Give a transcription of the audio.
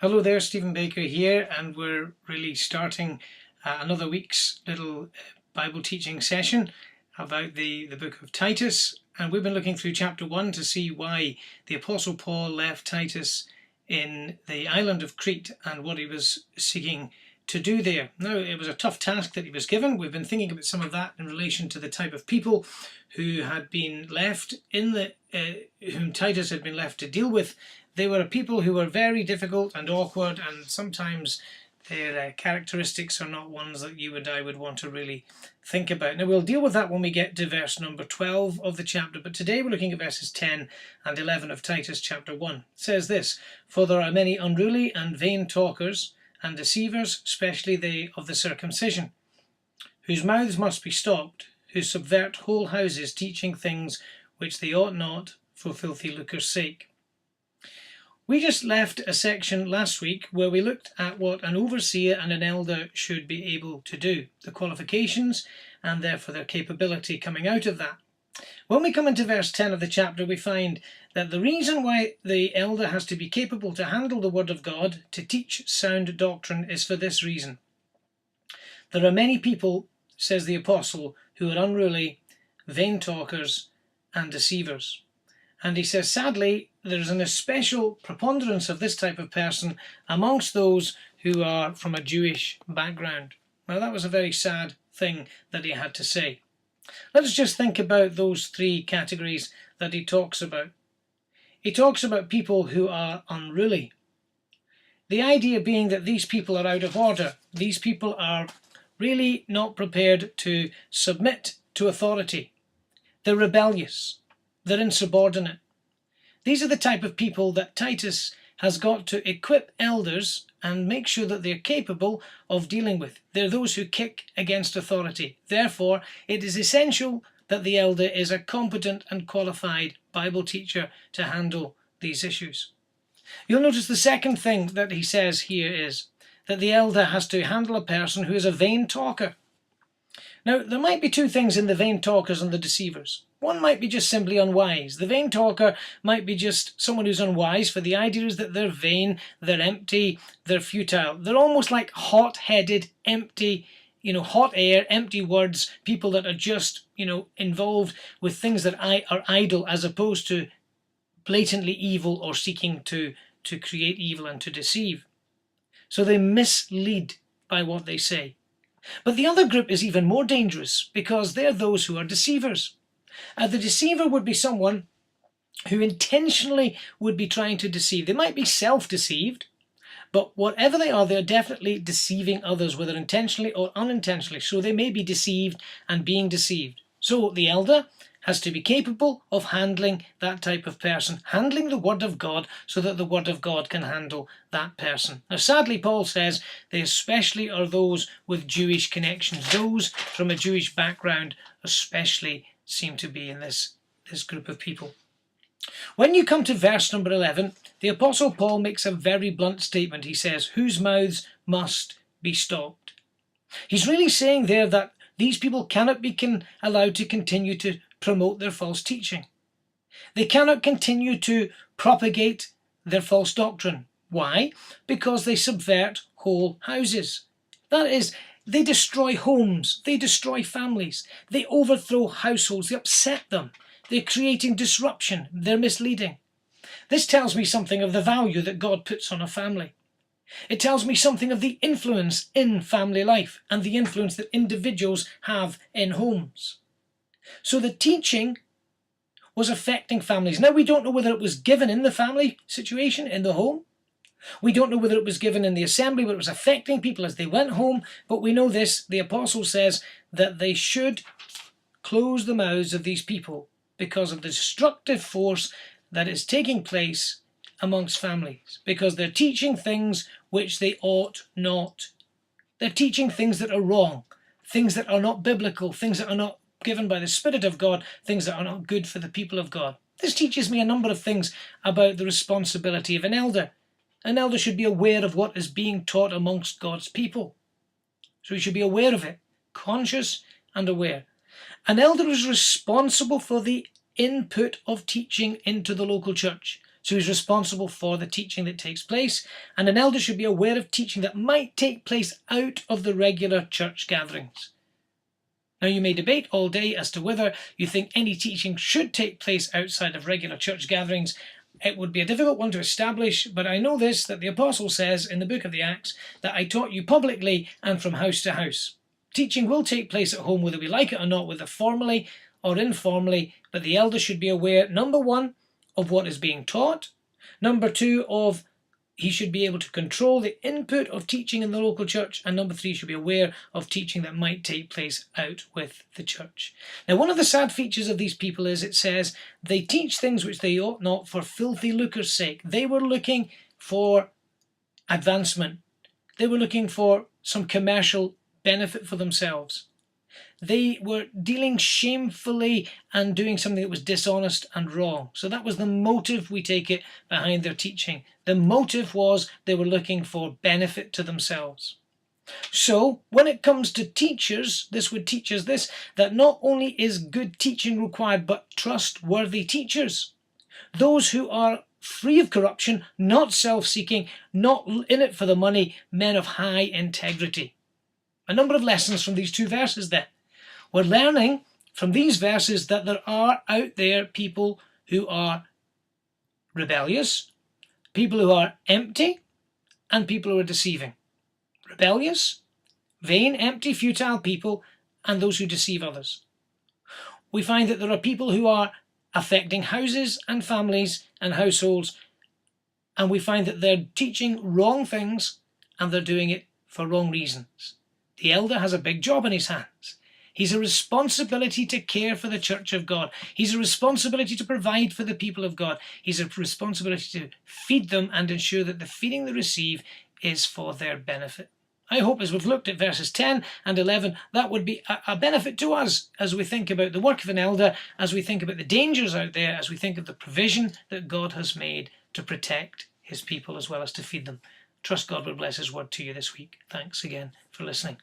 Hello there, Stephen Baker here, and we're really starting another week's little Bible teaching session about the book of Titus. And we've been looking through chapter 1 to see why the Apostle Paul left Titus in the island of Crete and what he was seeking to do there. Now, it was a tough task that he was given. We've been thinking about some of that in relation to the type of people who had been left whom Titus had been left to deal with. They were people who were very difficult and awkward, and sometimes their characteristics are not ones that you and I would want to really think about. Now, we'll deal with that when we get to verse number 12 of the chapter, but today we're looking at verses 10 and 11 of Titus chapter 1. It says this: "For there are many unruly and vain talkers and deceivers, especially they of the circumcision, whose mouths must be stopped, who subvert whole houses, teaching things which they ought not, for filthy lucre's sake." We just left a section last week where we looked at what an overseer and an elder should be able to do, the qualifications and therefore their capability coming out of that. When we come into verse 10 of the chapter, we find that the reason why the elder has to be capable to handle the word of God, to teach sound doctrine, is for this reason. There are many people, says the apostle, who are unruly, vain talkers and deceivers. And he says, sadly, there's an especial preponderance of this type of person amongst those who are from a Jewish background. Now, that was a very sad thing that he had to say. Let us just think about those three categories that he talks about. He talks about people who are unruly. The idea being that these people are out of order. These people are really not prepared to submit to authority. They're rebellious. They're insubordinate. These are the type of people that Titus has got to equip elders and make sure that they're capable of dealing with. They're those who kick against authority. Therefore, it is essential that the elder is a competent and qualified Bible teacher to handle these issues. You'll notice the second thing that he says here is that the elder has to handle a person who is a vain talker. Now, there might be two things in the vain talkers and the deceivers. One might be just simply unwise. The vain talker might be just someone who's unwise, for the idea is that they're vain, they're empty, they're futile. They're almost like hot-headed, empty, hot air, empty words, people that are just, involved with things that are idle as opposed to blatantly evil or seeking to create evil and to deceive. So they mislead by what they say. But the other group is even more dangerous because they're those who are deceivers. The deceiver would be someone who intentionally would be trying to deceive. They might be self-deceived, but whatever they are, they're definitely deceiving others, whether intentionally or unintentionally. So they may be deceived and being deceived. So the elder has to be capable of handling that type of person, handling the word of God so that the word of God can handle that person. Now, sadly, Paul says they especially are those with Jewish connections. Those from a Jewish background especially seem to be in this group of people. When you come to verse number 11, the Apostle Paul makes a very blunt statement. He says, whose mouths must be stopped. He's really saying there that these people cannot be allowed to continue to promote their false teaching. They cannot continue to propagate their false doctrine. Why? Because they subvert whole houses. That is, they destroy homes, they destroy families, they overthrow households, they upset them, they're creating disruption, they're misleading. This tells me something of the value that God puts on a family. It tells me something of the influence in family life and the influence that individuals have in homes. So the teaching was affecting families. Now, we don't know whether it was given in the family situation, in the home. We don't know whether it was given in the assembly, but it was affecting people as they went home. But we know this, the apostle says that they should close the mouths of these people because of the destructive force that is taking place amongst families, because they're teaching things which they ought not. They're teaching things that are wrong, things that are not biblical, things that are not given by the Spirit of God, things that are not good for the people of God. This teaches me a number of things about the responsibility of an elder. An elder should be aware of what is being taught amongst God's people. So he should be aware of it, conscious and aware. An elder is responsible for the input of teaching into the local church. So he's responsible for the teaching that takes place, and an elder should be aware of teaching that might take place out of the regular church gatherings. Now, you may debate all day as to whether you think any teaching should take place outside of regular church gatherings. It would be a difficult one to establish, but I know this, that the Apostle says in the book of the Acts that I taught you publicly and from house to house. Teaching will take place at home whether we like it or not, whether formally or informally, but the elder should be aware, number one, of what is being taught, number two, of he should be able to control the input of teaching in the local church, and number three, should be aware of teaching that might take place out with the church. Now, one of the sad features of these people is it says they teach things which they ought not for filthy lucre's sake. They were looking for advancement. They were looking for some commercial benefit for themselves. They were dealing shamefully and doing something that was dishonest and wrong. So that was the motive, we take it, behind their teaching. The motive was they were looking for benefit to themselves. So when it comes to teachers, this would teach us this, that not only is good teaching required, but trustworthy teachers. Those who are free of corruption, not self-seeking, not in it for the money, men of high integrity. A number of lessons from these two verses then. We're learning from these verses that there are out there people who are rebellious, people who are empty, and people who are deceiving. Rebellious, vain, empty, futile people, and those who deceive others. We find that there are people who are affecting houses and families and households, and we find that they're teaching wrong things and they're doing it for wrong reasons. The elder has a big job in his hands. He's a responsibility to care for the church of God. He's a responsibility to provide for the people of God. He's a responsibility to feed them and ensure that the feeding they receive is for their benefit. I hope as we've looked at verses 10 and 11, that would be a benefit to us as we think about the work of an elder, as we think about the dangers out there, as we think of the provision that God has made to protect his people as well as to feed them. Trust God will bless his word to you this week. Thanks again for listening.